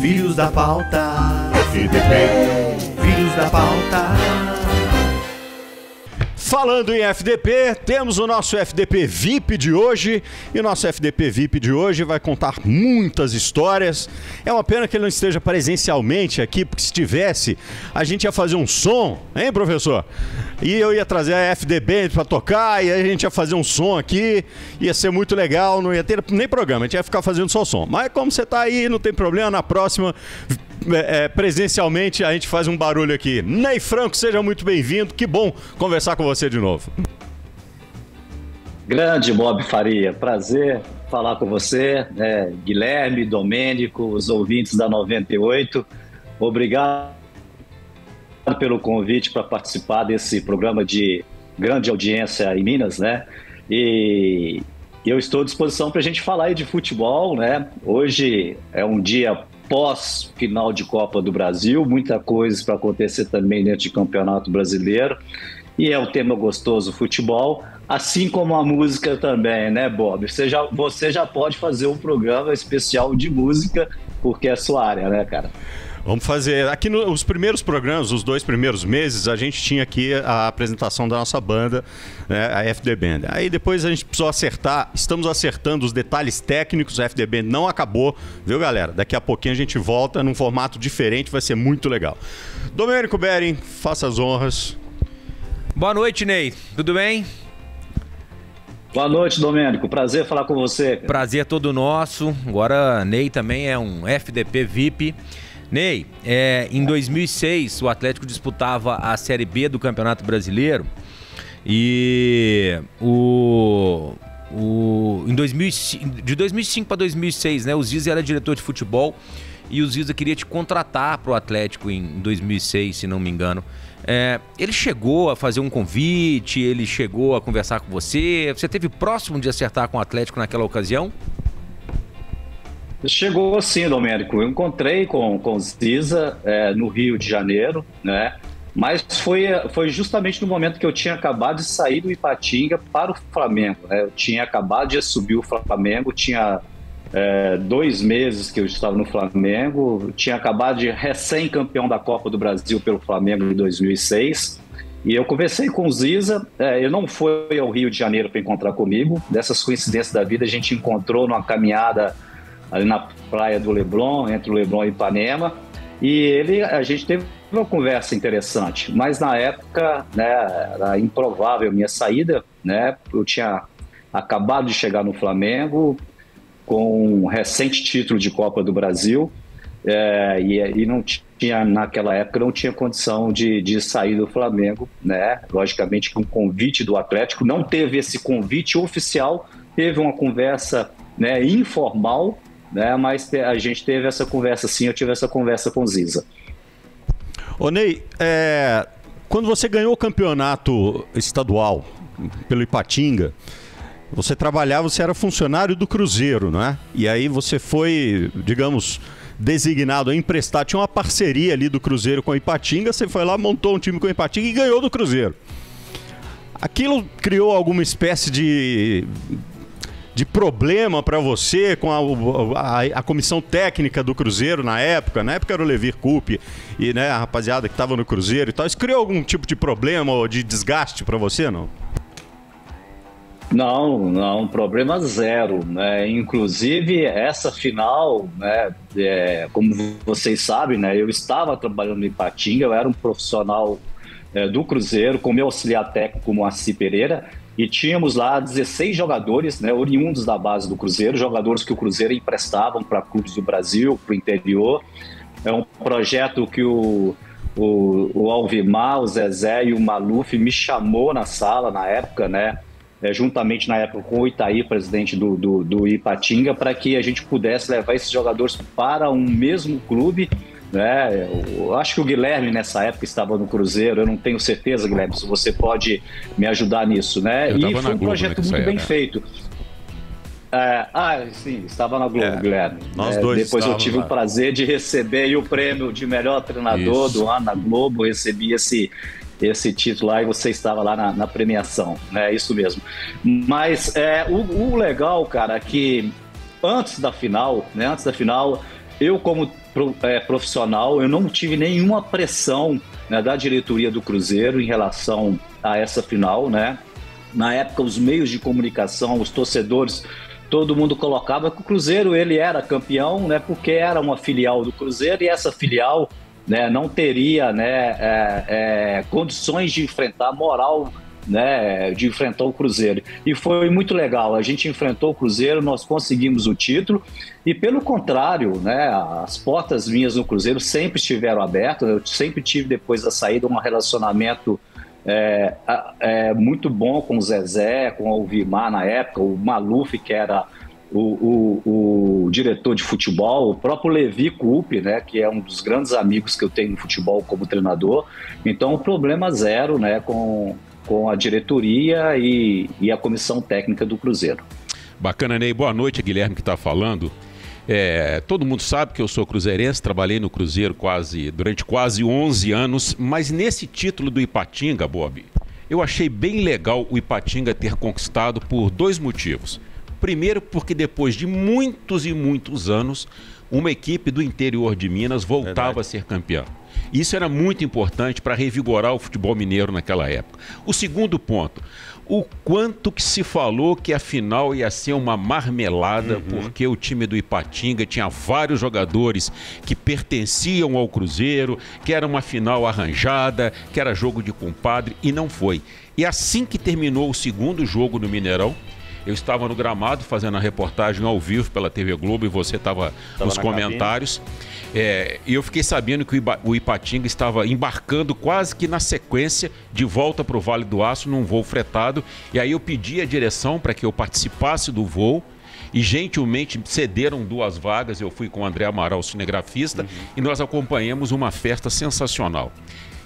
Filhos da pauta, FDP, filhos da pauta. Falando em FDP, temos o nosso FDP VIP de hoje, e o nosso FDP VIP de hoje vai contar muitas histórias. É uma pena que ele não esteja presencialmente aqui, porque se tivesse, a gente ia fazer um som, hein, professor? E eu ia trazer a FD Band para tocar, e aí a gente ia fazer um som aqui, ia ser muito legal, não ia ter nem programa, a gente ia ficar fazendo só som. Mas como você tá aí, não tem problema, na próxima... presencialmente a gente faz um barulho aqui. Ney Franco, seja muito bem-vindo, que bom conversar com você de novo. Grande Bob Faria, prazer falar com você, Guilherme, Domênico, os ouvintes da 98, obrigado pelo convite para participar desse programa de grande audiência em Minas, né? E eu estou à disposição para a gente falar aí de futebol, né? Hoje é um dia pós-final de Copa do Brasil, muita coisa para acontecer também dentro de Campeonato Brasileiro, e é um tema gostoso, futebol, assim como a música também, né, Bob? Você já pode fazer um programa especial de música, porque é sua área, né, cara? Vamos fazer. Aqui nos primeiros programas, os 2 primeiros meses, a gente tinha aqui a apresentação da nossa banda, né, a FD Band. Aí depois a gente precisou acertar, estamos acertando os detalhes técnicos, a FD Band não acabou, viu, galera? Daqui a pouquinho a gente volta num formato diferente, vai ser muito legal. Domênico Bering, faça as honras. Boa noite, Ney. Tudo bem? Boa noite, Domênico. Prazer falar com você. Prazer é todo nosso. Agora, Ney também é um FDP VIP. Ney, em 2006 o Atlético disputava a Série B do Campeonato Brasileiro e de 2005 para 2006, né, o Ziza era diretor de futebol e o Ziza queria te contratar para o Atlético em 2006, se não me engano. Ele chegou a fazer um convite, ele chegou a conversar com você, você esteve próximo de acertar com o Atlético naquela ocasião? Chegou sim, Domênico. Eu encontrei com o Ziza no Rio de Janeiro, né? Mas foi justamente no momento que eu tinha acabado de sair do Ipatinga para o Flamengo, né? Eu tinha acabado de subir o Flamengo, tinha 2 meses que eu estava no Flamengo, tinha acabado de recém-campeão da Copa do Brasil pelo Flamengo em 2006. E eu conversei com o Ziza, ele não foi ao Rio de Janeiro para encontrar comigo. Dessas coincidências da vida, a gente encontrou numa caminhada ali na praia do Leblon, entre o Leblon e Ipanema, e a gente teve uma conversa interessante, mas na época, né, era improvável a minha saída, né, eu tinha acabado de chegar no Flamengo com um recente título de Copa do Brasil, e não tinha, naquela época, não tinha condição de sair do Flamengo, né, logicamente com um convite do Atlético, não teve esse convite oficial, teve uma conversa, né, informal, né, mas a gente teve essa conversa sim, eu tive essa conversa com o Ziza. Ô Ney, quando você ganhou o campeonato estadual pelo Ipatinga, você era funcionário do Cruzeiro, né? E aí você foi, digamos, designado a emprestar, tinha uma parceria ali do Cruzeiro com o Ipatinga, você foi lá, montou um time com o Ipatinga e ganhou do Cruzeiro. Aquilo criou alguma espécie de problema para você com a comissão técnica do Cruzeiro na época era o Levir Coupe e, né, a rapaziada que estava no Cruzeiro e tal. Isso criou algum tipo de problema ou de desgaste para você, não? Não, problema zero, né? Inclusive essa final, né, como vocês sabem, né, eu estava trabalhando no Ipatinga, eu era um profissional do Cruzeiro, com meu auxiliar técnico Moacir Pereira, e tínhamos lá 16 jogadores, né, oriundos da base do Cruzeiro, jogadores que o Cruzeiro emprestavam para clubes do Brasil, para o interior. É um projeto que o Alvimar, o Zezé e o Maluf me chamou na sala na época, né, juntamente na época com o Itaí, presidente do Ipatinga, para que a gente pudesse levar esses jogadores para um mesmo clube, né? Eu acho que o Guilherme nessa época estava no Cruzeiro, eu não tenho certeza, Guilherme, se você pode me ajudar nisso, né? E foi um projeto muito bem feito. Sim, estava na Globo, Guilherme. Nós dois depois eu tive o prazer de receber aí o prêmio de melhor treinador do ano na Globo, recebi esse título lá e você estava lá na premiação, né? Isso mesmo. Mas o legal, cara, é que antes da final, eu como profissional, eu não tive nenhuma pressão, né, da diretoria do Cruzeiro em relação a essa final, né? Na época, os meios de comunicação, os torcedores, todo mundo colocava que o Cruzeiro ele era campeão, né? Porque era uma filial do Cruzeiro e essa filial, né, não teria, né, condições de enfrentar moral, né, de enfrentar o Cruzeiro. E foi muito legal, a gente enfrentou o Cruzeiro, nós conseguimos o título e pelo contrário, né, as portas minhas no Cruzeiro sempre estiveram abertas, eu sempre tive depois da saída um relacionamento muito bom com o Zezé, com o Alvimar na época, o Maluf, que era o diretor de futebol, o próprio Levi Coupe, né, que é um dos grandes amigos que eu tenho no futebol como treinador. Então, problema zero, né, com a diretoria e a comissão técnica do Cruzeiro. Bacana, Ney. Boa noite, Guilherme que está falando. Todo mundo sabe que eu sou cruzeirense, trabalhei no Cruzeiro durante quase 11 anos, mas nesse título do Ipatinga, Bob, eu achei bem legal o Ipatinga ter conquistado por 2 motivos. Primeiro, porque depois de muitos e muitos anos, uma equipe do interior de Minas voltava a ser campeã. Isso era muito importante para revigorar o futebol mineiro naquela época. O segundo ponto, o quanto que se falou que a final ia ser uma marmelada, porque o time do Ipatinga tinha vários jogadores que pertenciam ao Cruzeiro, que era uma final arranjada, que era jogo de compadre, e não foi. E assim que terminou o segundo jogo no Mineirão, eu estava no gramado fazendo a reportagem ao vivo pela TV Globo e você estava nos comentários. E eu fiquei sabendo que o Ipatinga estava embarcando quase que na sequência de volta para o Vale do Aço num voo fretado. E aí eu pedi a direção para que eu participasse do voo e gentilmente cederam 2 vagas. Eu fui com o André Amaral, cinegrafista, e nós acompanhamos uma festa sensacional.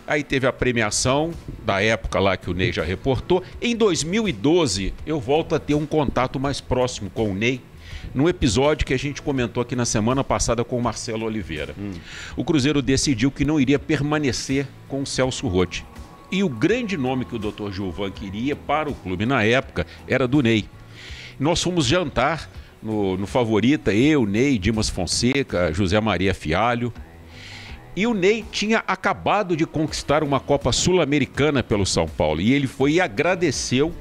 Aí teve a premiação da época lá que o Ney já reportou. Em 2012, eu volto a ter um contato mais próximo com o Ney, num episódio que a gente comentou aqui na semana passada com o Marcelo Oliveira. O Cruzeiro decidiu que não iria permanecer com o Celso Rotti. E o grande nome que o Dr. Gilvan queria para o clube na época era do Ney. Nós fomos jantar no Favorita, eu, Ney, Dimas Fonseca, José Maria Fialho. E o Ney tinha acabado de conquistar uma Copa Sul-Americana pelo São Paulo. E ele foi e agradeceu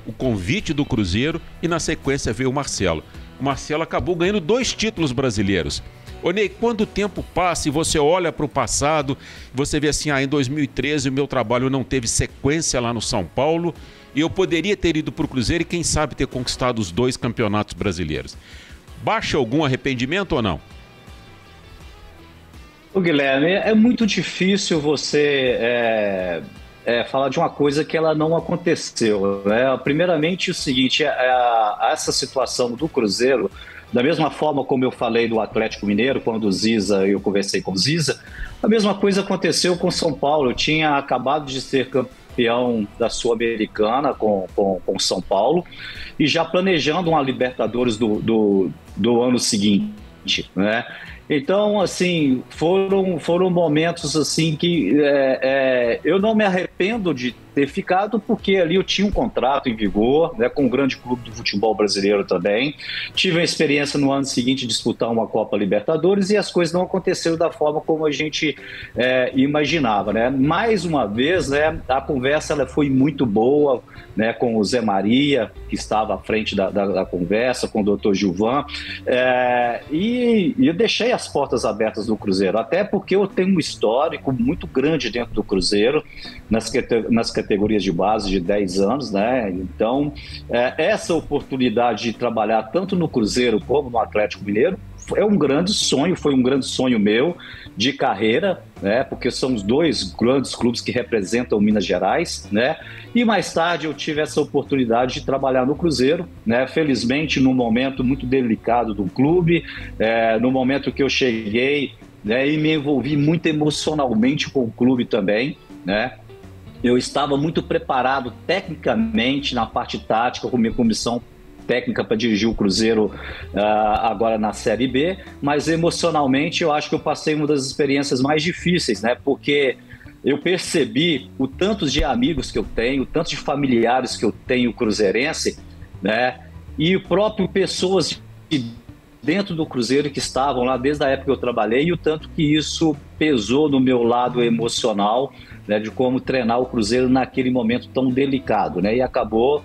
o convite do Cruzeiro e na sequência veio o Marcelo. O Marcelo acabou ganhando 2 títulos brasileiros. Ô Ney, quando o tempo passa e você olha para o passado, você vê assim, em 2013 o meu trabalho não teve sequência lá no São Paulo e eu poderia ter ido para o Cruzeiro e quem sabe ter conquistado os 2 campeonatos brasileiros. Baixa algum arrependimento ou não? Guilherme, é muito difícil você falar de uma coisa que ela não aconteceu, né? Primeiramente, o seguinte, essa situação do Cruzeiro, da mesma forma como eu falei do Atlético Mineiro, quando eu conversei com o Ziza, a mesma coisa aconteceu com o São Paulo. Eu tinha acabado de ser campeão da Sul-Americana com o São Paulo e já planejando uma Libertadores do ano seguinte, né? Então, assim, foram momentos assim que eu não me arrependo de ter ficado, porque ali eu tinha um contrato em vigor, né, com um grande clube do futebol brasileiro também. Tive a experiência no ano seguinte de disputar uma Copa Libertadores e as coisas não aconteceram da forma como a gente imaginava, né? Mais uma vez, né, a conversa ela foi muito boa, né, com o Zé Maria, que estava à frente da conversa, com o Dr. Gilvan, e eu deixei as portas abertas do Cruzeiro, até porque eu tenho um histórico muito grande dentro do Cruzeiro, nas categorias de base de 10 anos, né? Então, essa oportunidade de trabalhar tanto no Cruzeiro como no Atlético Mineiro é um grande sonho, foi um grande sonho meu de carreira, né? Porque são os 2 grandes clubes que representam Minas Gerais, né? E mais tarde eu tive essa oportunidade de trabalhar no Cruzeiro, né? Felizmente num momento muito delicado do clube, no momento que eu cheguei, né, e me envolvi muito emocionalmente com o clube também, né? Eu estava muito preparado tecnicamente na parte tática, com minha comissão técnica para dirigir o Cruzeiro agora na Série B, mas emocionalmente eu acho que eu passei uma das experiências mais difíceis, né? Porque eu percebi o tanto de amigos que eu tenho, o tanto de familiares que eu tenho cruzeirense, né? E o próprio pessoas dentro do Cruzeiro que estavam lá desde a época que eu trabalhei e o tanto que isso pesou no meu lado emocional, né, de como treinar o Cruzeiro naquele momento tão delicado, né, e acabou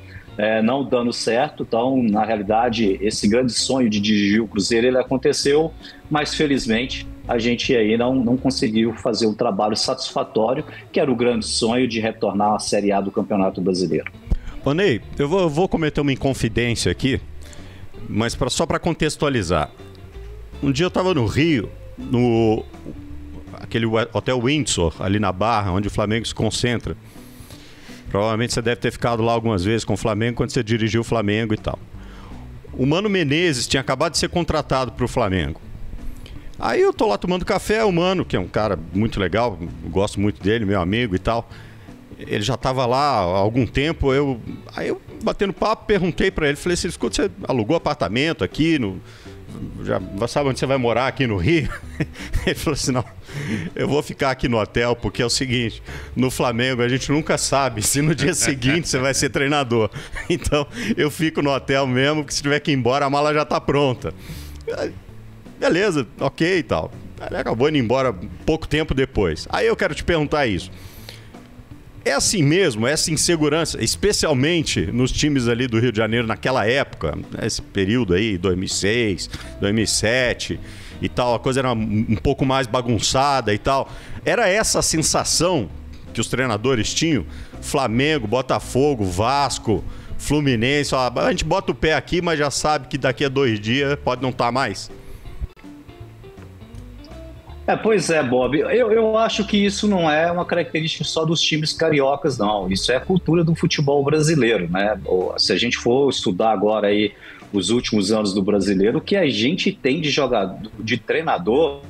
não dando certo. Então, na realidade, esse grande sonho de dirigir o Cruzeiro, ele aconteceu, mas felizmente a gente aí não conseguiu fazer um trabalho satisfatório, que era o grande sonho de retornar à Série A do Campeonato Brasileiro. Ô Ney, eu vou cometer uma inconfidência aqui, mas só para contextualizar. Um dia eu estava no Rio, no aquele Hotel Windsor, ali na Barra, onde o Flamengo se concentra. Provavelmente você deve ter ficado lá algumas vezes com o Flamengo, quando você dirigiu o Flamengo e tal. O Mano Menezes tinha acabado de ser contratado para o Flamengo. Aí eu tô lá tomando café, o Mano, que é um cara muito legal, gosto muito dele, meu amigo e tal. Ele já estava lá há algum tempo, aí eu batendo papo, perguntei para ele, falei assim, escuta, você alugou apartamento aqui, já sabe onde você vai morar aqui no Rio? Ele falou assim, não, eu vou ficar aqui no hotel, porque é o seguinte, no Flamengo a gente nunca sabe se no dia seguinte você vai ser treinador. Então eu fico no hotel mesmo, que se tiver que ir embora a mala já está pronta. Beleza, ok e tal. Ele acabou indo embora pouco tempo depois. Aí eu quero te perguntar isso. É assim mesmo, essa insegurança, especialmente nos times ali do Rio de Janeiro naquela época, esse período aí, 2006, 2007 e tal, a coisa era um pouco mais bagunçada e tal. Era essa a sensação que os treinadores tinham? Flamengo, Botafogo, Vasco, Fluminense, ó, a gente bota o pé aqui, mas já sabe que daqui a 2 dias pode não estar mais. Pois é, Bob, eu acho que isso não é uma característica só dos times cariocas, não. Isso é a cultura do futebol brasileiro, né? Se a gente for estudar agora aí os últimos anos do brasileiro, o que a gente tem de jogador, de treinador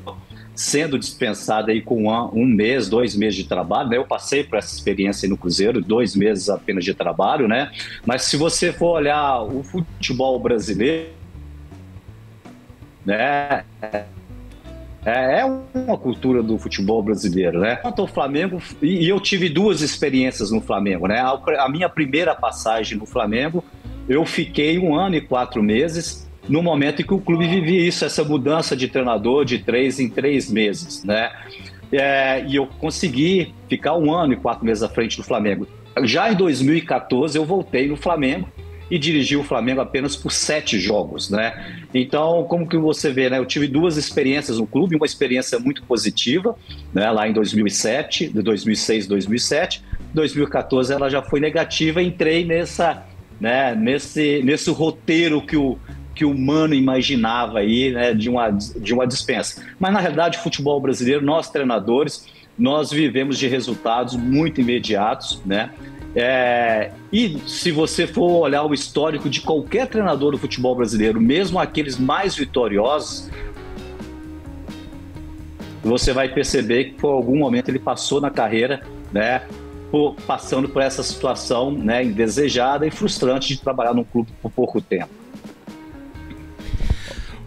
sendo dispensado aí com 1 mês, 2 meses de trabalho, né? Eu passei por essa experiência aí no Cruzeiro, 2 meses apenas de trabalho, né? Mas se você for olhar o futebol brasileiro, né? É uma cultura do futebol brasileiro, né? Quanto ao Flamengo, e eu tive 2 experiências no Flamengo, né? A minha primeira passagem no Flamengo, eu fiquei 1 ano e 4 meses, no momento em que o clube vivia isso, essa mudança de treinador de 3 em 3 meses, né? E eu consegui ficar 1 ano e 4 meses à frente do Flamengo. Já em 2014, eu voltei no Flamengo e dirigi o Flamengo apenas por 7 jogos, né? Então, como que você vê, né? Eu tive 2 experiências no clube, uma experiência muito positiva, né? Lá em 2007, de 2006, 2007. 2014 ela já foi negativa, entrei nesse roteiro que o Mano imaginava aí, né? De uma dispensa. Mas, na realidade, o futebol brasileiro, nós treinadores, nós vivemos de resultados muito imediatos, né? E se você for olhar o histórico de qualquer treinador do futebol brasileiro, mesmo aqueles mais vitoriosos, você vai perceber que por algum momento ele passou na carreira, né, passando por essa situação, né, indesejada e frustrante de trabalhar num clube por pouco tempo.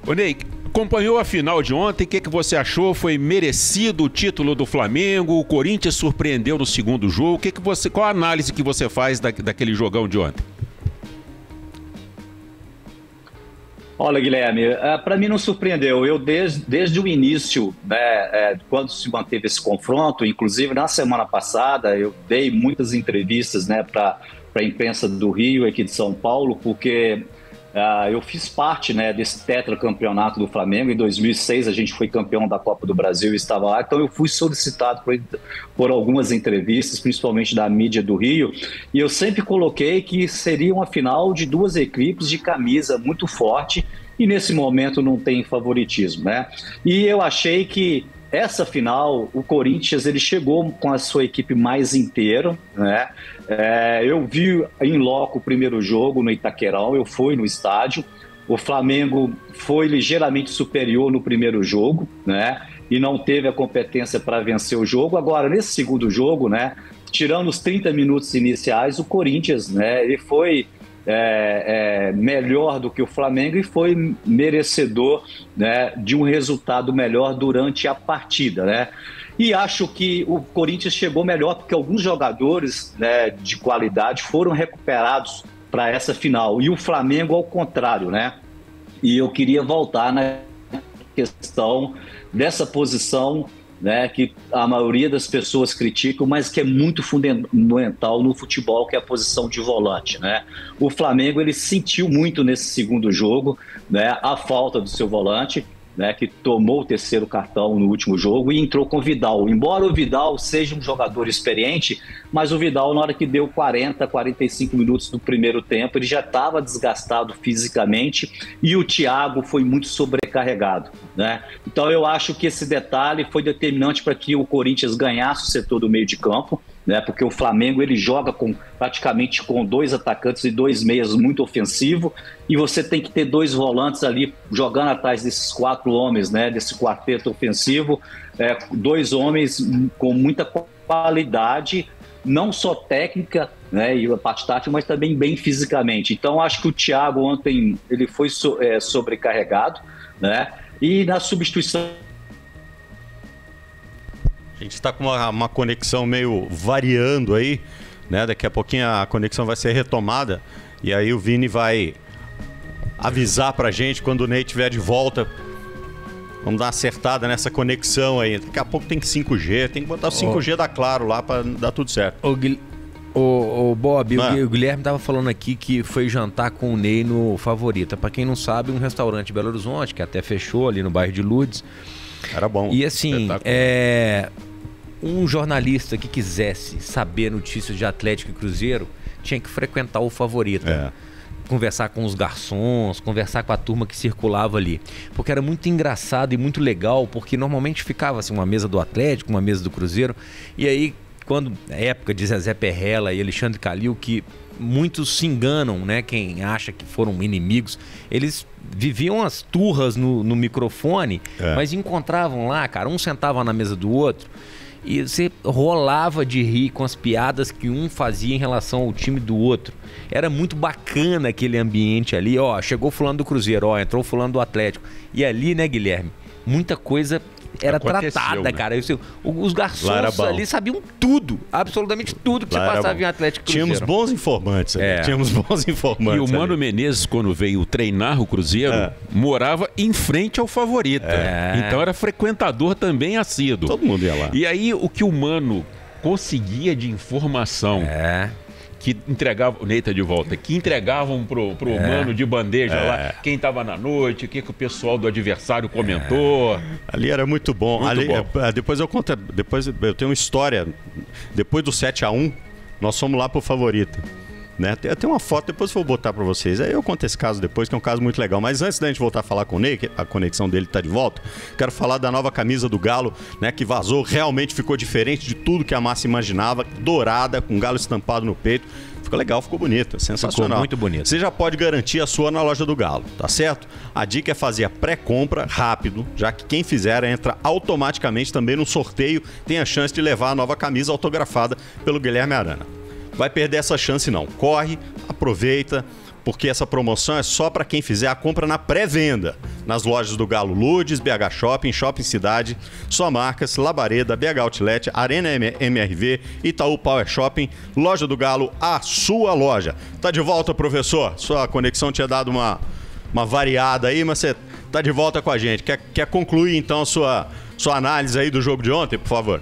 Ô Ney, acompanhou a final de ontem, o que você achou? Foi merecido o título do Flamengo? O Corinthians surpreendeu no segundo jogo? Qual a análise que você faz daquele jogão de ontem? Olha, Guilherme, para mim não surpreendeu. Eu desde o início, né, quando se manteve esse confronto, inclusive na semana passada, eu dei muitas entrevistas, né, para a imprensa do Rio e aqui de São Paulo, porque eu fiz parte, né, desse tetracampeonato do Flamengo. Em 2006 a gente foi campeão da Copa do Brasil e estava lá, então eu fui solicitado por algumas entrevistas, principalmente da mídia do Rio, e eu sempre coloquei que seria uma final de 2 equipes de camisa muito forte, e nesse momento não tem favoritismo, né? E eu achei que essa final, o Corinthians, ele chegou com a sua equipe mais inteira, né? Eu vi em loco o primeiro jogo no Itaquerão, eu fui no estádio. O Flamengo foi ligeiramente superior no primeiro jogo, né? E não teve a competência para vencer o jogo. Agora, nesse segundo jogo, né, tirando os 30 minutos iniciais, o Corinthians, né, ele foi melhor do que o Flamengo e foi merecedor, né, de um resultado melhor durante a partida, né? E acho que o Corinthians chegou melhor porque alguns jogadores, né, de qualidade foram recuperados para essa final. E o Flamengo, ao contrário, né? E eu queria voltar na questão dessa posição, né, que a maioria das pessoas criticam, mas que é muito fundamental no futebol, que é a posição de volante, né? O Flamengo, ele sentiu muito nesse segundo jogo, né, a falta do seu volante, né, que tomou o terceiro cartão no último jogo e entrou com o Vidal. Embora o Vidal seja um jogador experiente, mas o Vidal, na hora que deu 40, 45 minutos do primeiro tempo, ele já estava desgastado fisicamente e o Thiago foi muito sobrecarregado, né? Então eu acho que esse detalhe foi determinante para que o Corinthians ganhasse o setor do meio de campo, né? Porque o Flamengo, ele joga praticamente com 2 atacantes e 2 meias muito ofensivo, e você tem que ter 2 volantes ali jogando atrás desses 4 homens, né? Desse quarteto ofensivo, 2 homens com muita qualidade, não só técnica, né, e a parte tática, mas também bem fisicamente. Então acho que o Thiago ontem ele foi sobrecarregado, né? E na substituição, a gente está com uma conexão meio variando aí, né? Daqui a pouquinho a conexão vai ser retomada e aí o Vini vai avisar pra gente quando o Ney estiver de volta. Vamos dar uma acertada nessa conexão aí. Daqui a pouco tem 5G, tem que botar o 5G da Claro lá pra dar tudo certo. O Bob, o Guilherme tava falando aqui que foi jantar com o Ney no Favorita. Pra quem não sabe, um restaurante em Belo Horizonte, que até fechou ali no bairro de Lourdes. Era bom. E assim, um jornalista que quisesse saber notícias de Atlético e Cruzeiro tinha que frequentar o Favorita. Conversar com os garçons, conversar com a turma que circulava ali. Porque era muito engraçado e muito legal, porque normalmente ficava assim, uma mesa do Atlético, uma mesa do Cruzeiro. E aí, quando na época de Zezé Perrella e Alexandre Calil, que muitos se enganam, né? Quem acha que foram inimigos, eles viviam as turras no microfone, mas encontravam lá, cara, um sentava na mesa do outro e você rolava de rir com as piadas que um fazia em relação ao time do outro. Era muito bacana aquele ambiente ali, ó, chegou fulano do Cruzeiro, ó, entrou fulano do Atlético. E ali, né, Guilherme, muita coisa era tratada, né, cara? Os garçons ali sabiam tudo, absolutamente tudo que você passava em Atlético e Cruzeiro. Tínhamos bons informantes, tínhamos bons informantes. E o Mano Menezes, quando veio treinar o Cruzeiro, morava em frente ao Favorita. Então era frequentador também assíduo. Todo mundo ia lá. E aí o que o Mano conseguia de informação... que entregava, o Ney tá de volta, que entregavam pro Mano de bandeja lá, quem tava na noite, o que o pessoal do adversário comentou. Ali era muito bom. Depois eu conto, depois eu tenho uma história. Depois do 7-1, nós fomos lá pro Favorita. Né? Tem uma foto, depois eu vou botar pra vocês. Aí eu conto esse caso depois, que é um caso muito legal. Mas antes da gente voltar a falar com o Ney, que a conexão dele tá de volta, quero falar da nova camisa do Galo, né? Que vazou, realmente ficou diferente de tudo que a massa imaginava. Dourada, com galo estampado no peito. Ficou legal, ficou bonito, sensacional. Ficou muito bonito. Você já pode garantir a sua na loja do Galo, tá certo? A dica é fazer a pré-compra rápido, já que quem fizer entra automaticamente também no sorteio, tem a chance de levar a nova camisa autografada pelo Guilherme Arana. Vai perder essa chance não. Corre, aproveita, porque essa promoção é só para quem fizer a compra na pré-venda. Nas lojas do Galo Lourdes, BH Shopping, Shopping Cidade, Só Marcas, Labareda, BH Outlet, Arena MRV, Itaú Power Shopping, Loja do Galo, a sua loja. Tá de volta, professor? Sua conexão tinha dado uma variada aí, mas você tá de volta com a gente. Quer concluir então a sua análise aí do jogo de ontem, por favor?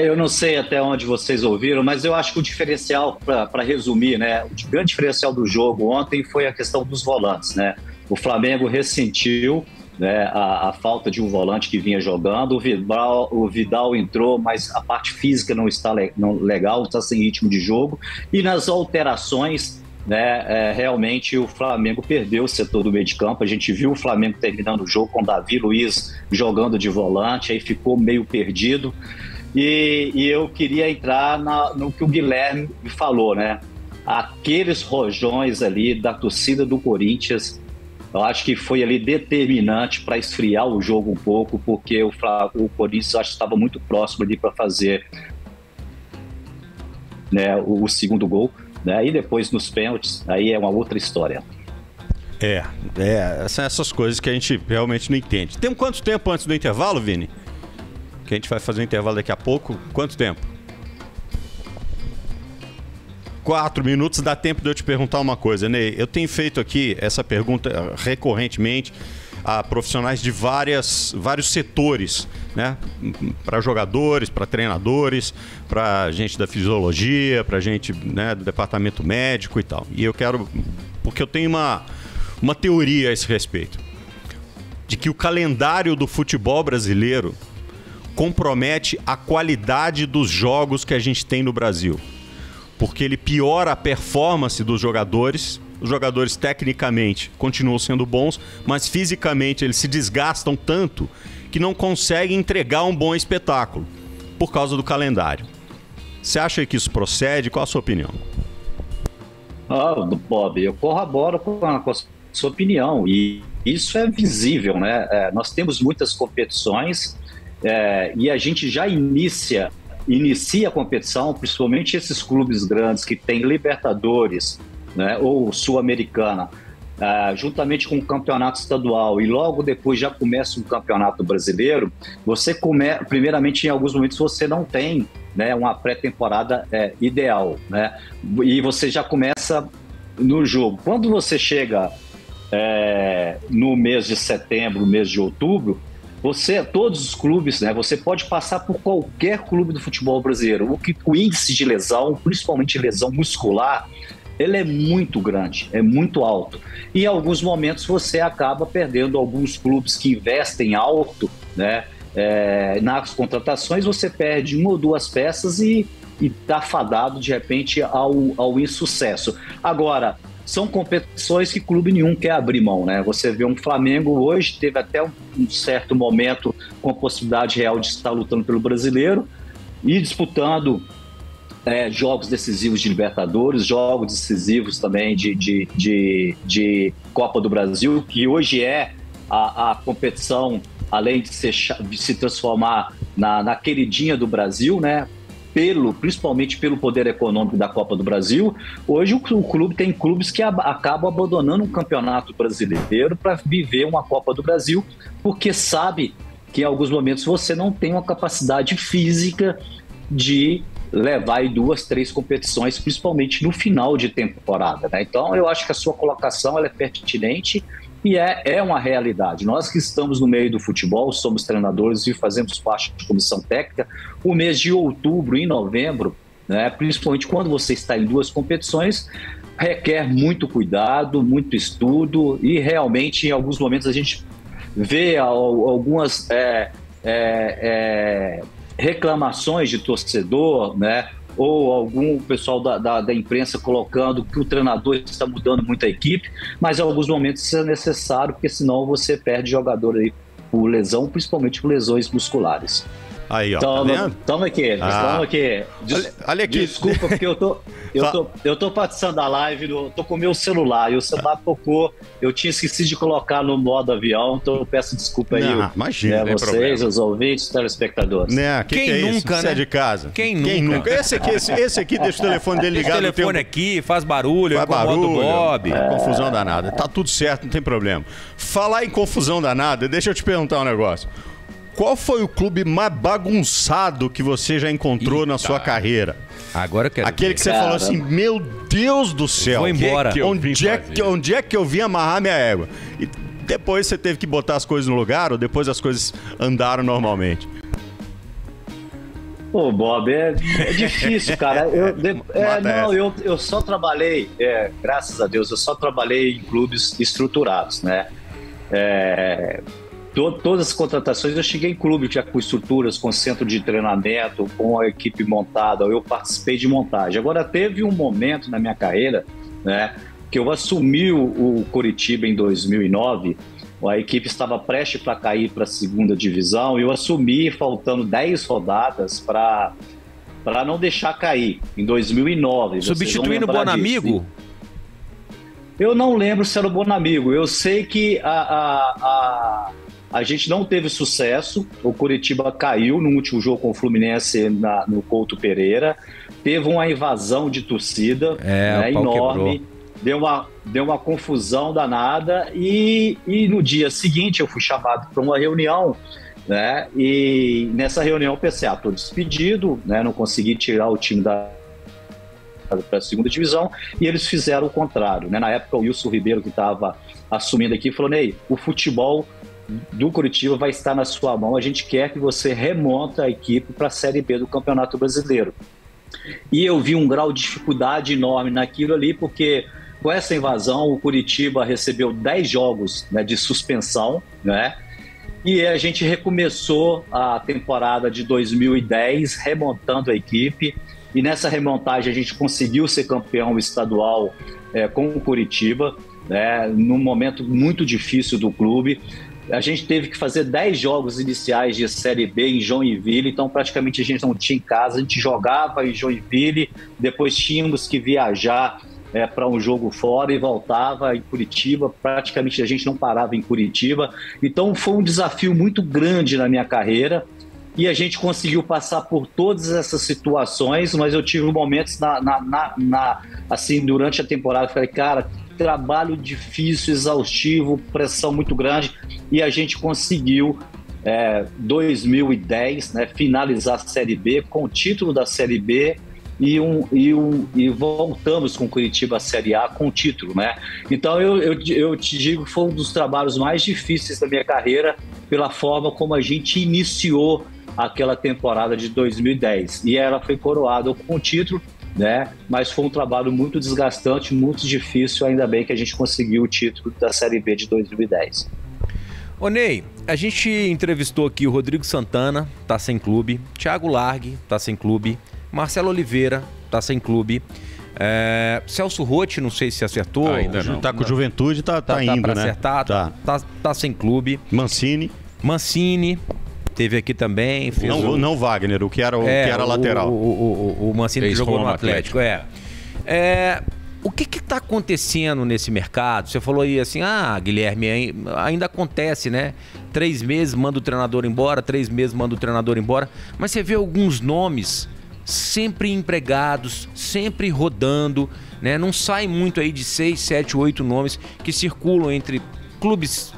Eu não sei até onde vocês ouviram, mas eu acho que o diferencial, para resumir, né, o grande diferencial do jogo ontem foi a questão dos volantes, né? O Flamengo ressentiu, né, a falta de um volante que vinha jogando, o Vidal entrou, mas a parte física não está legal, está sem ritmo de jogo, e nas alterações, né, realmente o Flamengo perdeu o setor do meio de campo. A gente viu o Flamengo terminando o jogo com o Davi Luiz jogando de volante, aí ficou meio perdido. E eu queria entrar no que o Guilherme falou, né? Aqueles rojões ali da torcida do Corinthians, eu acho que foi ali determinante para esfriar o jogo um pouco, porque o Corinthians, acho que estava muito próximo ali para fazer, né, o segundo gol, né? E depois nos pênaltis, aí é uma outra história. São essas coisas que a gente realmente não entende. Tem quanto tempo antes do intervalo, Vini? Que a gente vai fazer um intervalo daqui a pouco. Quanto tempo? 4 minutos, dá tempo de eu te perguntar uma coisa, Ney. Eu tenho feito aqui essa pergunta recorrentemente a profissionais de vários setores, né? Para jogadores, para treinadores, para gente da fisiologia, para gente, né, do departamento médico e tal. E eu quero, porque eu tenho uma teoria a esse respeito, de que o calendário do futebol brasileiro compromete a qualidade dos jogos que a gente tem no Brasil. Porque ele piora a performance dos jogadores. Os jogadores, tecnicamente, continuam sendo bons, mas fisicamente eles se desgastam tanto que não conseguem entregar um bom espetáculo por causa do calendário. Você acha que isso procede? Qual a sua opinião? Bob, eu corroboro com a sua opinião, e isso é visível, né? Nós temos muitas competições e a gente já inicia a competição, principalmente esses clubes grandes que têm Libertadores, né, ou Sul-Americana, juntamente com o campeonato estadual, e logo depois já começa um campeonato brasileiro. Primeiramente, em alguns momentos você não tem, né, uma pré-temporada ideal, né, e você já começa no jogo. Quando você chega no mês de setembro, mês de outubro, todos os clubes, né, você pode passar por qualquer clube do futebol brasileiro. O índice de lesão, principalmente lesão muscular, ele é muito grande, é muito alto. E em alguns momentos você acaba perdendo alguns clubes que investem alto, né, nas contratações. Você perde 1 ou 2 peças e está fadado, de repente, ao insucesso. Agora, são competições que clube nenhum quer abrir mão, né? Você vê um Flamengo hoje, teve até um certo momento com possibilidade real de estar lutando pelo brasileiro e disputando jogos decisivos de Libertadores, jogos decisivos também de Copa do Brasil, que hoje é a competição, além de se transformar na queridinha do Brasil, né? Principalmente pelo poder econômico da Copa do Brasil. Hoje tem clubes que acabam abandonando um campeonato brasileiro para viver uma Copa do Brasil, porque sabe que em alguns momentos você não tem uma capacidade física de levar aí 2, 3 competições, principalmente no final de temporada, né? Então eu acho que a sua colocação ela é pertinente e é uma realidade. Nós que estamos no meio do futebol, somos treinadores e fazemos parte de comissão técnica, o mês de outubro e novembro, né, principalmente quando você está em 2 competições, requer muito cuidado, muito estudo, e realmente em alguns momentos a gente vê algumas reclamações de torcedor, né, ou algum pessoal da imprensa colocando que o treinador está mudando muito a equipe, mas em alguns momentos isso é necessário, porque senão você perde jogador aí por lesão, principalmente por lesões musculares. Aí, ó, tá vendo? Toma aqui. Olha aqui. Desculpa, porque eu tô participando da live, tô com o meu celular, e o celular tocou, eu tinha esquecido de colocar no modo avião, então eu peço desculpa aí. Imagina, vocês, os ouvintes, telespectadores. Quem é nunca, né? Você é de casa. Quem nunca? Esse aqui deixa o telefone dele ligado. Esse telefone aqui, faz barulho, incomoda o Bob. Confusão danada. Tá tudo certo, não tem problema. Falar em confusão danada, deixa eu te perguntar um negócio. Qual foi o clube mais bagunçado que você já encontrou na sua carreira? Agora eu quero Aquele ver. que você falou assim, meu Deus do céu. Vou embora. Onde é que eu vim amarrar minha égua? E depois você teve que botar as coisas no lugar ou depois as coisas andaram normalmente? Pô, Bob, é difícil, cara. Eu só trabalhei, graças a Deus, eu só trabalhei em clubes estruturados, né? Todas as contratações eu cheguei em clube já com estruturas, com centro de treinamento, com a equipe montada, eu participei de montagem. Agora, teve um momento na minha carreira, né, que eu assumi o Coritiba em 2009, a equipe estava prestes para cair para a segunda divisão, e eu assumi faltando 10 rodadas para não deixar cair, em 2009. Substituindo o Bonamigo? Eu não lembro se era o Bonamigo, eu sei que a gente não teve sucesso, o Coritiba caiu no último jogo com o Fluminense no Couto Pereira, teve uma invasão de torcida, né, enorme, deu uma confusão danada e no dia seguinte eu fui chamado para uma reunião, né, e nessa reunião eu pensei, estou despedido, né, não consegui tirar o time da para a segunda divisão, e eles fizeram o contrário, né? Na época, o Wilson Ribeiro, que estava assumindo aqui, falou: Ney, o futebol do Curitiba vai estar na sua mão, a gente quer que você remonta a equipe para a Série B do Campeonato Brasileiro. E eu vi um grau de dificuldade enorme naquilo ali, porque com essa invasão o Curitiba recebeu 10 jogos, né, de suspensão, né? E a gente recomeçou a temporada de 2010 remontando a equipe, e nessa remontagem a gente conseguiu ser campeão estadual com o Curitiba, né, num momento muito difícil do clube. A gente teve que fazer 10 jogos iniciais de Série B em Joinville, então praticamente a gente não tinha em casa, a gente jogava em Joinville, depois tínhamos que viajar para um jogo fora e voltava em Curitiba, praticamente a gente não parava em Curitiba. Então foi um desafio muito grande na minha carreira, e a gente conseguiu passar por todas essas situações, mas eu tive momentos assim, durante a temporada, eu falei: cara, trabalho difícil, exaustivo, pressão muito grande, e a gente conseguiu 2010, né, finalizar a Série B com o título da Série B e voltamos com o Curitiba à Série A com o título, né? Então eu te digo que foi um dos trabalhos mais difíceis da minha carreira, pela forma como a gente iniciou aquela temporada de 2010, e ela foi coroada com o título, né? Mas foi um trabalho muito desgastante, muito difícil. Ainda bem que a gente conseguiu o título da Série B de 2010. Ô Ney, a gente entrevistou aqui o Rodrigo Santana, tá sem clube, Thiago Largue, tá sem clube, Marcelo Oliveira, tá sem clube, Celso Rotti, não sei se acertou. Ainda não. Tá com Juventude, tá indo, pra né? Acertar, tá sem clube. Mancini teve aqui também. Não Wagner, o que era lateral. O Mancini que jogou no Atlético. O que está acontecendo nesse mercado? Você falou aí assim, Guilherme, ainda acontece, né? 3 meses manda o treinador embora, 3 meses manda o treinador embora. Mas você vê alguns nomes sempre empregados, sempre rodando, né? Não sai muito aí de 6, 7, 8 nomes que circulam entre clubes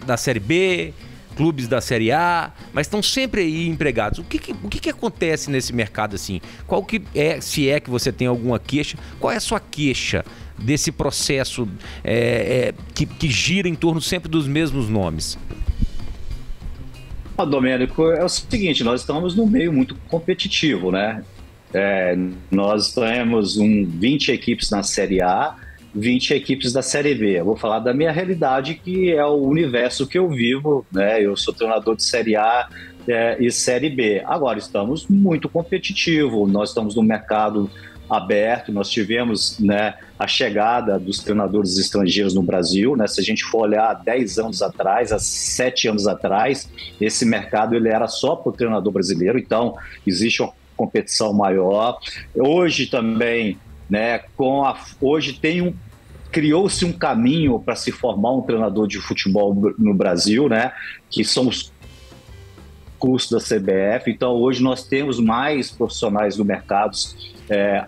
da Série B, clubes da Série A, mas estão sempre aí empregados. O que acontece nesse mercado assim? Qual que é, se é que você tem alguma queixa, qual é a sua queixa desse processo que gira em torno sempre dos mesmos nomes? Domênico, é o seguinte, nós estamos num meio muito competitivo, né? Nós temos 20 equipes na Série A, 20 equipes da Série B. Eu vou falar da minha realidade, que é o universo que eu vivo, né? Eu sou treinador de Série A e Série B. Agora, estamos muito competitivos, nós estamos no mercado aberto, nós tivemos, né, a chegada dos treinadores estrangeiros no Brasil, né? Se a gente for olhar há 10 anos atrás, há 7 anos atrás, esse mercado ele era só para o treinador brasileiro, então existe uma competição maior. Hoje também, né, hoje criou-se um caminho para se formar um treinador de futebol no Brasil, né, que são os cursos da CBF. Então hoje nós temos mais profissionais do mercado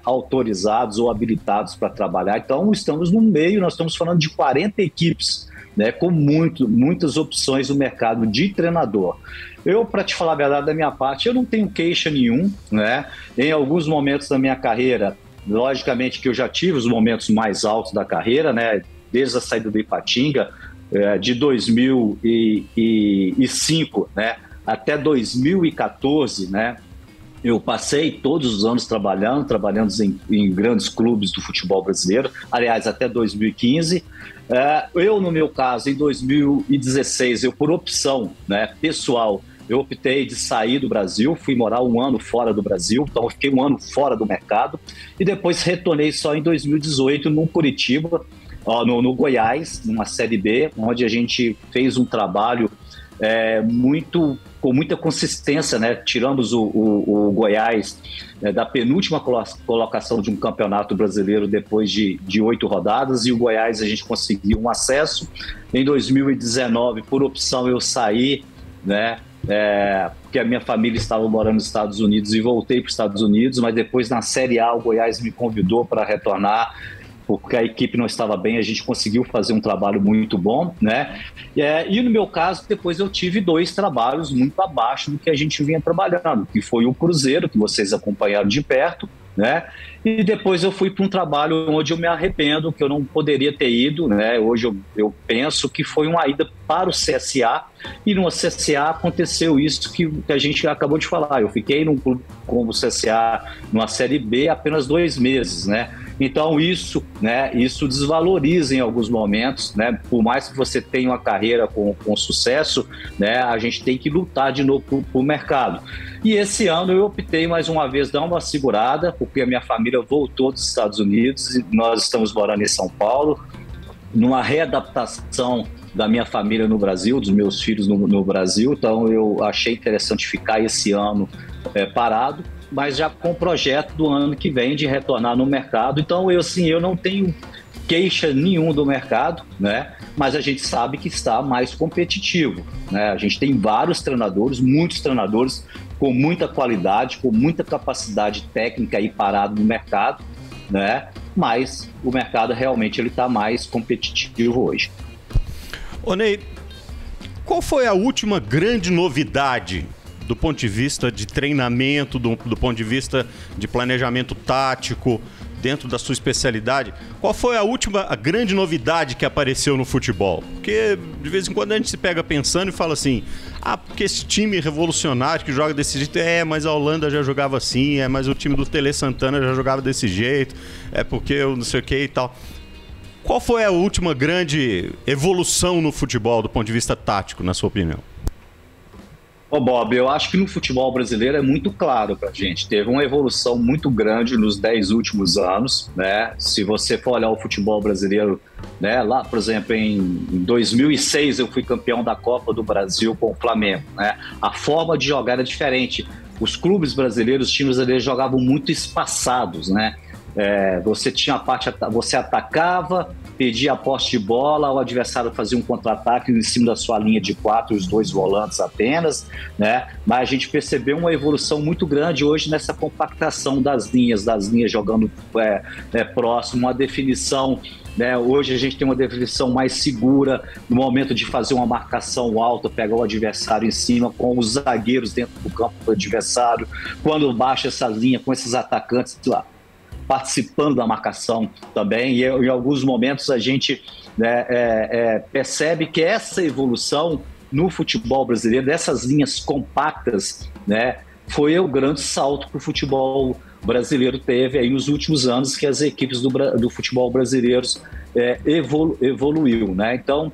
autorizados ou habilitados para trabalhar. Então estamos no meio, nós estamos falando de 40 equipes, né, com muitas opções no mercado de treinador. Eu, para te falar a verdade da minha parte, eu não tenho queixa nenhum, né? Em alguns momentos da minha carreira, logicamente que eu já tive os momentos mais altos da carreira, né? Desde a saída do Ipatinga, de 2005, né, até 2014, né? Eu passei todos os anos trabalhando em grandes clubes do futebol brasileiro, aliás, até 2015. Eu, no meu caso, em 2016, por opção, né, pessoal, eu optei de sair do Brasil, fui morar 1 ano fora do Brasil, então eu fiquei 1 ano fora do mercado, e depois retornei só em 2018 no Curitiba, no Goiás, numa Série B, onde a gente fez um trabalho com muita consistência, né? Tiramos o Goiás da penúltima colocação de um campeonato brasileiro depois de 8 rodadas, e o Goiás a gente conseguiu um acesso. Em 2019, por opção, eu saí, né? Porque a minha família estava morando nos Estados Unidos, e voltei para os Estados Unidos, mas depois na Série A o Goiás me convidou para retornar, porque a equipe não estava bem, a gente conseguiu fazer um trabalho muito bom, né? E no meu caso, depois eu tive 2 trabalhos muito abaixo do que a gente vinha trabalhando, que foi o Cruzeiro, que vocês acompanharam de perto, né? E depois eu fui para um trabalho onde eu me arrependo, que eu não poderia ter ido, né? Hoje eu penso que foi uma ida para o CSA, e no CSA aconteceu isso que a gente acabou de falar. Eu fiquei num clube como o CSA, numa Série B, apenas 2 meses, né? Então isso desvaloriza em alguns momentos, né? Por mais que você tenha uma carreira com sucesso, né? A gente tem que lutar de novo para o mercado. E esse ano eu optei mais uma vez dar uma segurada, porque a minha família voltou dos Estados Unidos e nós estamos morando em São Paulo, numa readaptação da minha família no Brasil, dos meus filhos no Brasil. Então eu achei interessante ficar esse ano parado, mas já com o projeto do ano que vem de retornar no mercado. Então eu não tenho queixa nenhum do mercado, né? Mas a gente sabe que está mais competitivo, né? A gente tem vários treinadores, muitos treinadores com muita qualidade, com muita capacidade técnica aí parado no mercado, né? Mas o mercado realmente ele está mais competitivo hoje. Ô Ney, qual foi a última grande novidade do ponto de vista de treinamento, do ponto de vista de planejamento tático, dentro da sua especialidade? Qual foi a grande novidade que apareceu no futebol? Porque de vez em quando a gente se pega pensando e fala assim, porque esse time revolucionário que joga desse jeito, mas a Holanda já jogava assim, mas o time do Tele Santana já jogava desse jeito, porque eu não sei o que e tal. Qual foi a última grande evolução no futebol do ponto de vista tático, na sua opinião? Bob, eu acho que no futebol brasileiro é muito claro pra gente. Teve uma evolução muito grande nos 10 últimos anos, né? Se você for olhar o futebol brasileiro, né? Lá, por exemplo, em 2006 eu fui campeão da Copa do Brasil com o Flamengo, né? A forma de jogar era diferente. Os clubes brasileiros, os times brasileiros jogavam muito espaçados, né? Você tinha você atacava, pedia a posse de bola, o adversário fazia um contra-ataque em cima da sua linha de 4, os 2 volantes apenas, né? Mas a gente percebeu uma evolução muito grande hoje nessa compactação das linhas jogando próximo, uma definição, né? Hoje a gente tem uma definição mais segura no momento de fazer uma marcação alta, pegar o adversário em cima, com os zagueiros dentro do campo do adversário, quando baixa essa linha com esses atacantes lá participando da marcação também, e em alguns momentos a gente percebe que essa evolução no futebol brasileiro, dessas linhas compactas, né, foi o grande salto que o futebol brasileiro teve aí nos últimos anos, que as equipes do futebol brasileiro evoluiu, né? Então,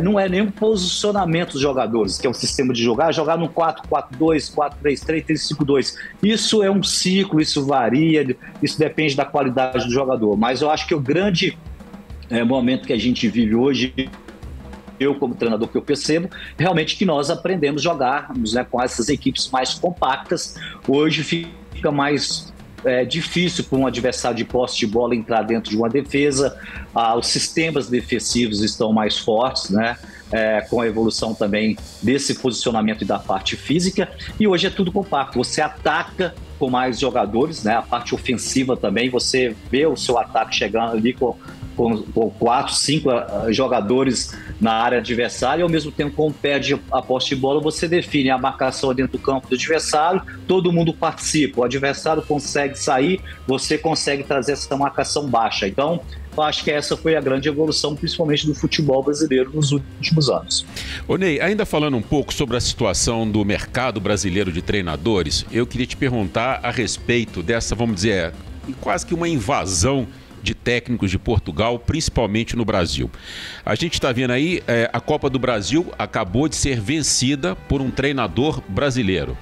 não é nem um posicionamento dos jogadores, que é um sistema de jogar no 4-4-2, 4-3-3, 3-5-2. Isso é um ciclo, isso varia, isso depende da qualidade do jogador. Mas eu acho que o grande momento que a gente vive hoje, eu como treinador, que eu percebo, realmente que nós aprendemos a jogarmos, né, com essas equipes mais compactas. Hoje fica mais difícil para um adversário de posse de bola entrar dentro de uma defesa. Os sistemas defensivos estão mais fortes, né? Com a evolução também desse posicionamento e da parte física. E hoje é tudo compacto. Você ataca com mais jogadores, né? A parte ofensiva também. Você vê o seu ataque chegando ali com 4, 5 jogadores na área adversária, e ao mesmo tempo, como perde a posse de bola, você define a marcação dentro do campo do adversário, todo mundo participa, o adversário consegue sair, você consegue trazer essa marcação baixa. Então, eu acho que essa foi a grande evolução, principalmente do futebol brasileiro nos últimos anos. Ô Ney, ainda falando um pouco sobre a situação do mercado brasileiro de treinadores, eu queria te perguntar a respeito dessa, vamos dizer, quase que uma invasão de técnicos de Portugal, principalmente no Brasil. A gente está vendo aí, a Copa do Brasil acabou de ser vencida por um treinador brasileiro.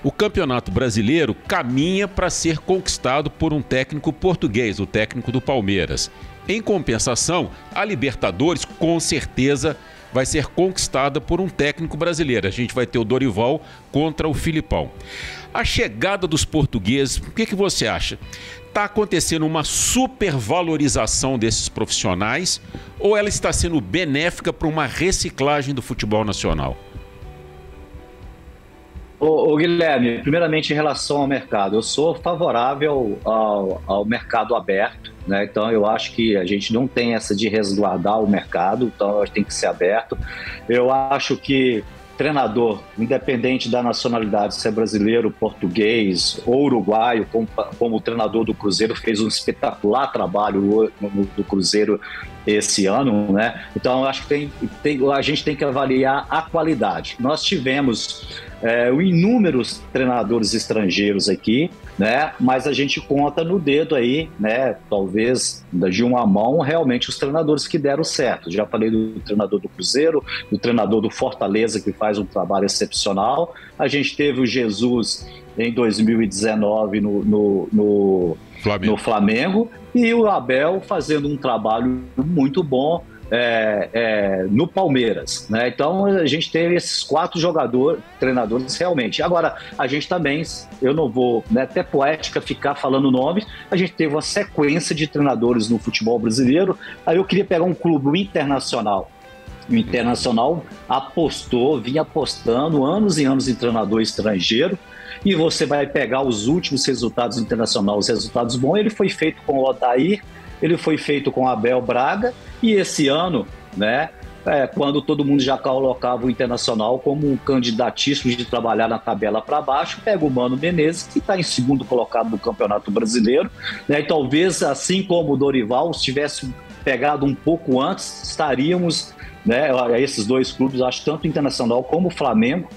O Campeonato Brasileiro caminha para ser conquistado por um técnico português, o técnico do Palmeiras. Em compensação, a Libertadores, com certeza, vai ser conquistada por um técnico brasileiro. A gente vai ter o Dorival contra o Filipão. A chegada dos portugueses, o que você acha? Está acontecendo uma supervalorização desses profissionais ou ela está sendo benéfica para uma reciclagem do futebol nacional? Ô Guilherme, primeiramente em relação ao mercado, eu sou favorável ao mercado aberto, né? Então eu acho que a gente não tem essa de resguardar o mercado, então tem que ser aberto. Eu acho que treinador, independente da nacionalidade, se é brasileiro, português ou uruguaio, como o treinador do Cruzeiro fez um espetacular trabalho do Cruzeiro esse ano, né? Então, eu acho que a gente tem que avaliar a qualidade. Nós tivemos inúmeros treinadores estrangeiros aqui, né? Mas a gente conta no dedo aí, né? Talvez de uma mão, realmente os treinadores que deram certo. Já falei do treinador do Cruzeiro, do treinador do Fortaleza, que faz um trabalho excepcional. A gente teve o Jesus em 2019 no Flamengo, e o Abel fazendo um trabalho muito bom no Palmeiras, né? Então a gente teve esses 4 treinadores realmente. Agora, a gente também, eu não vou, né, até poética ficar falando nomes, a gente teve uma sequência de treinadores no futebol brasileiro. Aí eu queria pegar um clube, o Internacional. O Internacional vinha apostando anos e anos em treinador estrangeiro, e você vai pegar os últimos resultados do Internacional, os resultados bons. Ele foi feito com o Odair, ele foi feito com Abel Braga, e esse ano, né, quando todo mundo já colocava o Internacional como um candidatíssimo de trabalhar na tabela para baixo, pega o Mano Menezes, que está em segundo colocado no Campeonato Brasileiro, né, e talvez, assim como o Dorival, se tivesse pegado um pouco antes, estaríamos, né, esses 2 clubes, acho, tanto o Internacional como o Flamengo,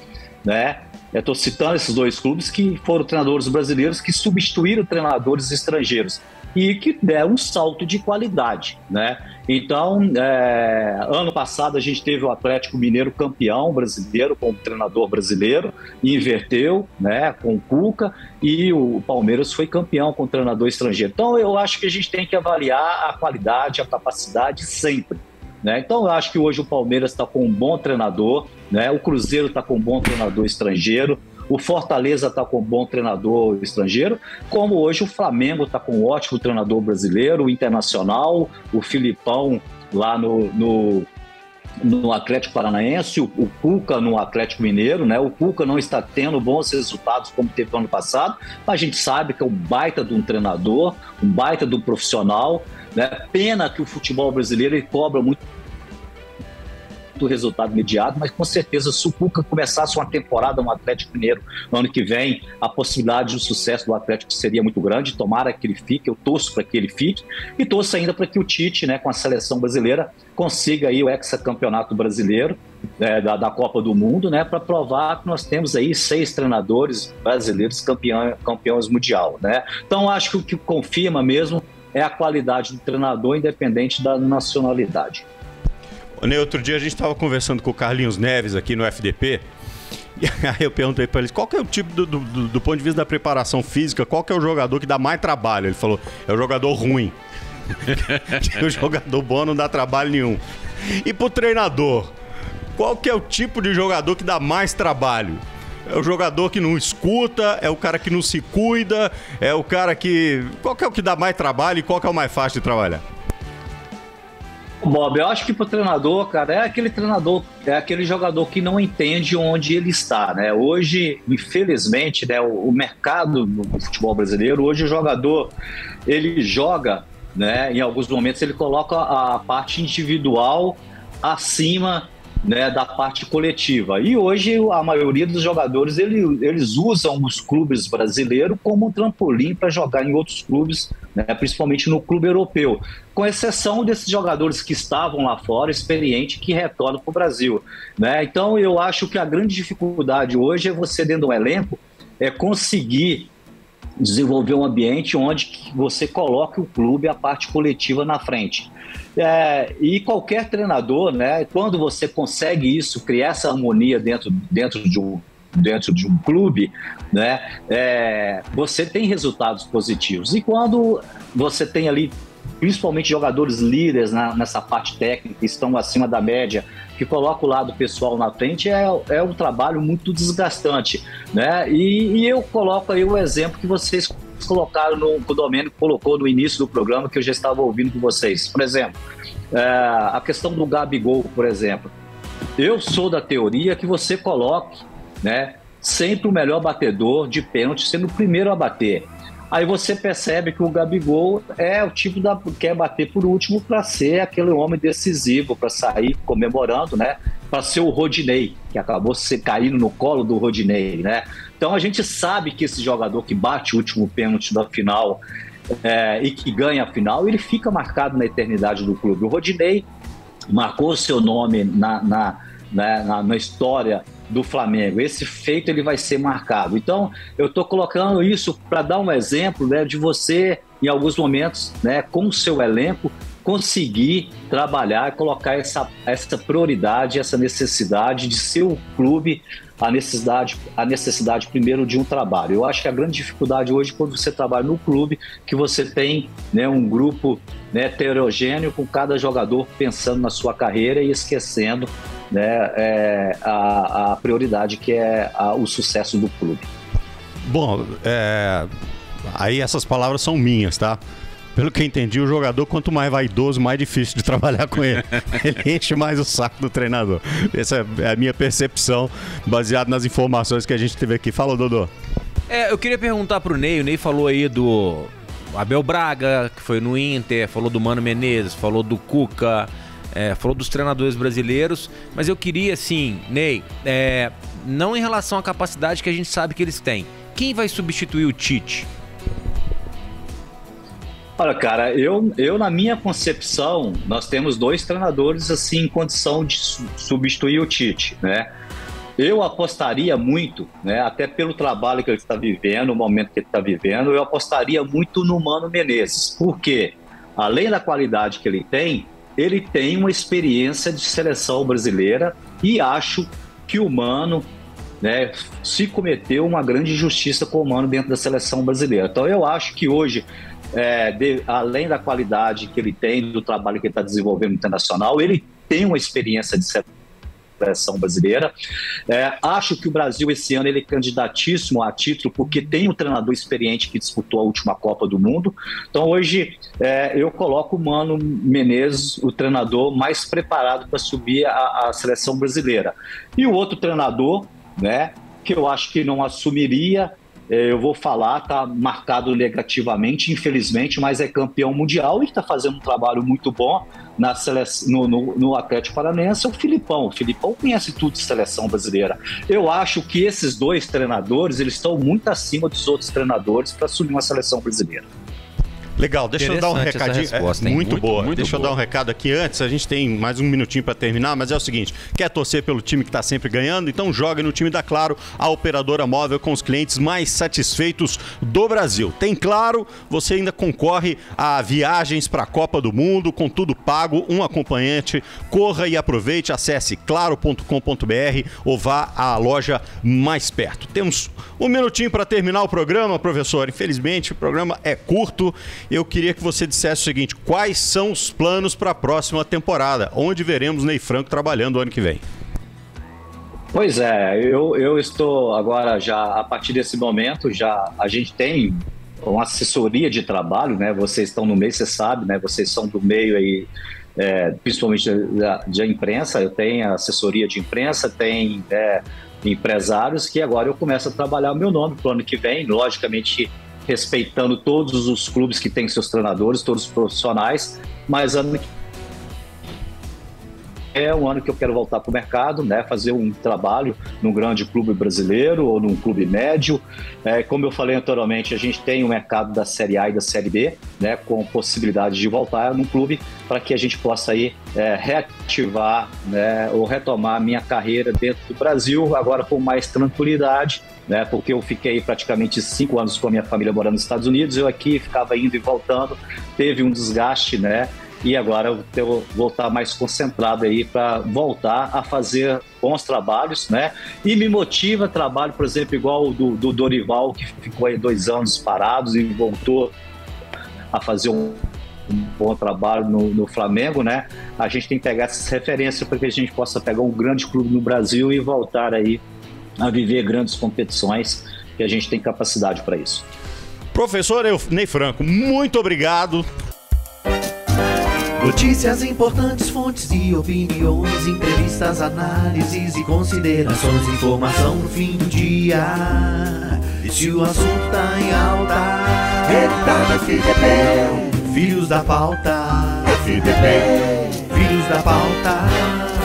né? Estou citando esses 2 clubes que foram treinadores brasileiros que substituíram treinadores estrangeiros e que deram um salto de qualidade, né? Então, ano passado a gente teve o Atlético Mineiro campeão brasileiro com o treinador brasileiro, e inverteu, né, com o Cuca, e o Palmeiras foi campeão com o treinador estrangeiro. Então, eu acho que a gente tem que avaliar a qualidade, a capacidade sempre, né? Então, eu acho que hoje o Palmeiras está com um bom treinador, né? O Cruzeiro está com um bom treinador estrangeiro, o Fortaleza está com um bom treinador estrangeiro, como hoje o Flamengo está com um ótimo treinador brasileiro, o Internacional, o Filipão lá no Atlético Paranaense, o Cuca no Atlético Mineiro, né? O Cuca não está tendo bons resultados como teve no ano passado, mas a gente sabe que é um baita de um treinador, um baita de um profissional, né? Pena que o futebol brasileiro ele cobra muito resultado imediato, mas com certeza se o Cuca começasse uma temporada no Atlético Mineiro no ano que vem, a possibilidade de sucesso do Atlético seria muito grande. Tomara que ele fique, eu torço para que ele fique, e torço ainda para que o Tite, né, com a seleção brasileira, consiga aí o hexacampeonato brasileiro da Copa do Mundo, né, para provar que nós temos aí 6 treinadores brasileiros campeões mundial, né? Então acho que o que confirma mesmo é a qualidade do treinador, independente da nacionalidade. Outro dia a gente estava conversando com o Carlinhos Neves aqui no FDP, e aí eu perguntei para eles qual que é o tipo do ponto de vista da preparação física, qual que é o jogador que dá mais trabalho. Ele falou, é o jogador ruim. O jogador bom não dá trabalho nenhum. E pro treinador, qual que é o tipo de jogador que dá mais trabalho? É o jogador que não escuta, é o cara que não se cuida, é o cara que... Qual que é o que dá mais trabalho e qual que é o mais fácil de trabalhar? Bob, eu acho que pro treinador, cara, é aquele jogador que não entende onde ele está, né? Hoje, infelizmente, né, o mercado do futebol brasileiro, hoje o jogador, ele joga, né, em alguns momentos ele coloca a parte individual acima, né, da parte coletiva. E hoje a maioria dos jogadores eles usam os clubes brasileiros como um trampolim para jogar em outros clubes, né, principalmente no clube europeu, com exceção desses jogadores que estavam lá fora, experientes, que retornam para o Brasil, né? Então eu acho que a grande dificuldade hoje é você, dentro do elenco, conseguir desenvolver um ambiente onde você coloque o clube, a parte coletiva na frente. E qualquer treinador, né, quando você consegue isso, criar essa harmonia dentro de um clube, né, você tem resultados positivos. E quando você tem ali, principalmente jogadores líderes nessa parte técnica, que estão acima da média, que coloca o lado pessoal na frente, é um trabalho muito desgastante, né? E eu coloco aí o exemplo que vocês colocaram, que o Domênico colocou no início do programa, que eu já estava ouvindo com vocês. Por exemplo, a questão do Gabigol, por exemplo. Eu sou da teoria que você coloque, né, sempre o melhor batedor de pênalti sendo o primeiro a bater. Aí você percebe que o Gabigol é o tipo que quer bater por último para ser aquele homem decisivo, para sair comemorando, né? Para ser o Rodinei, que acabou caindo no colo do Rodinei, né? Então a gente sabe que esse jogador que bate o último pênalti da final e que ganha a final, ele fica marcado na eternidade do clube. O Rodinei marcou seu nome na história do Flamengo. Esse feito ele vai ser marcado. Então eu estou colocando isso para dar um exemplo, né, de você, em alguns momentos, né, com o seu elenco, conseguir trabalhar e colocar essa prioridade, essa necessidade de ser o clube, a necessidade primeiro de um trabalho. Eu acho que a grande dificuldade hoje, quando você trabalha no clube, que você tem, né, um grupo, né, heterogêneo, com cada jogador pensando na sua carreira e esquecendo, né, a prioridade que é o sucesso do clube. Bom, aí essas palavras são minhas, tá? Pelo que eu entendi, o jogador, quanto mais vaidoso, mais difícil de trabalhar com ele. Ele enche mais o saco do treinador. Essa é a minha percepção, baseada nas informações que a gente teve aqui. Fala, Dodô. Eu queria perguntar pro Ney. O Ney falou aí do Abel Braga, que foi no Inter, falou do Mano Menezes, falou do Cuca, falou dos treinadores brasileiros. Mas eu queria, assim, Ney, não em relação à capacidade que a gente sabe que eles têm. Quem vai substituir o Tite? Olha, cara, eu na minha concepção, nós temos 2 treinadores assim em condição de substituir o Tite, né? Eu apostaria muito, né, até pelo trabalho que ele está vivendo, o momento que ele está vivendo, eu apostaria muito no Mano Menezes. Por quê? Além da qualidade que ele tem uma experiência de seleção brasileira e acho que o Mano, né, se cometeu uma grande injustiça com o Mano dentro da seleção brasileira. Então eu acho que hoje, além da qualidade que ele tem, do trabalho que ele está desenvolvendo no internacional, ele tem uma experiência de seleção brasileira. Acho que o Brasil esse ano ele é candidatíssimo a título porque tem um treinador experiente que disputou a última Copa do Mundo. Então hoje eu coloco o Mano Menezes, o treinador mais preparado para subir a seleção brasileira. E o outro treinador, né, que eu acho que não assumiria, eu vou falar, está marcado negativamente, infelizmente, mas é campeão mundial e está fazendo um trabalho muito bom no Atlético Paranaense, é o Filipão. O Filipão conhece tudo de seleção brasileira. Eu acho que esses 2 treinadores eles estão muito acima dos outros treinadores para assumir uma seleção brasileira. Legal, deixa eu dar um recadinho. Muito boa. Muito deixa eu dar um recado aqui antes. A gente tem mais um minutinho para terminar, mas é o seguinte: quer torcer pelo time que está sempre ganhando? Então joga no time da Claro, a operadora móvel com os clientes mais satisfeitos do Brasil. Tem Claro, você ainda concorre a viagens para a Copa do Mundo, com tudo pago, um acompanhante. Corra e aproveite, acesse claro.com.br ou vá à loja mais perto. Temos um minutinho para terminar o programa, professor. Infelizmente, o programa é curto. Eu queria que você dissesse o seguinte: quais são os planos para a próxima temporada? Onde veremos Ney Franco trabalhando o ano que vem? Pois eu estou agora já, a partir desse momento, a gente tem uma assessoria de trabalho, né? Vocês estão no meio, você sabe, né? Vocês são do meio aí, principalmente da imprensa. Eu tenho assessoria de imprensa, tem empresários que agora eu começo a trabalhar o meu nome para o ano que vem, logicamente respeitando todos os clubes que têm seus treinadores, todos os profissionais, mas ano que é um ano que eu quero voltar para o mercado, né, fazer um trabalho num grande clube brasileiro ou num clube médio. Como eu falei anteriormente, a gente tem o mercado da Série A e da Série B, né, com possibilidade de voltar num clube para que a gente possa aí, reativar, né, ou retomar a minha carreira dentro do Brasil, agora com mais tranquilidade, né, porque eu fiquei praticamente 5 anos com a minha família morando nos Estados Unidos, eu aqui ficava indo e voltando, teve um desgaste, né? E agora eu vou estar mais concentrado aí para voltar a fazer bons trabalhos, né? E me motiva trabalho, por exemplo, igual o do Dorival, que ficou aí 2 anos parados e voltou a fazer um bom trabalho no Flamengo, né? A gente tem que pegar essas referências para que a gente possa pegar um grande clube no Brasil e voltar aí a viver grandes competições, que a gente tem capacidade para isso. Professor Ney Franco, muito obrigado. Notícias importantes, fontes e opiniões, entrevistas, análises e considerações, informação no fim do dia. E se o assunto tá em alta, ele tá na FDP, Filhos da Pauta. FDP, Filhos da Pauta.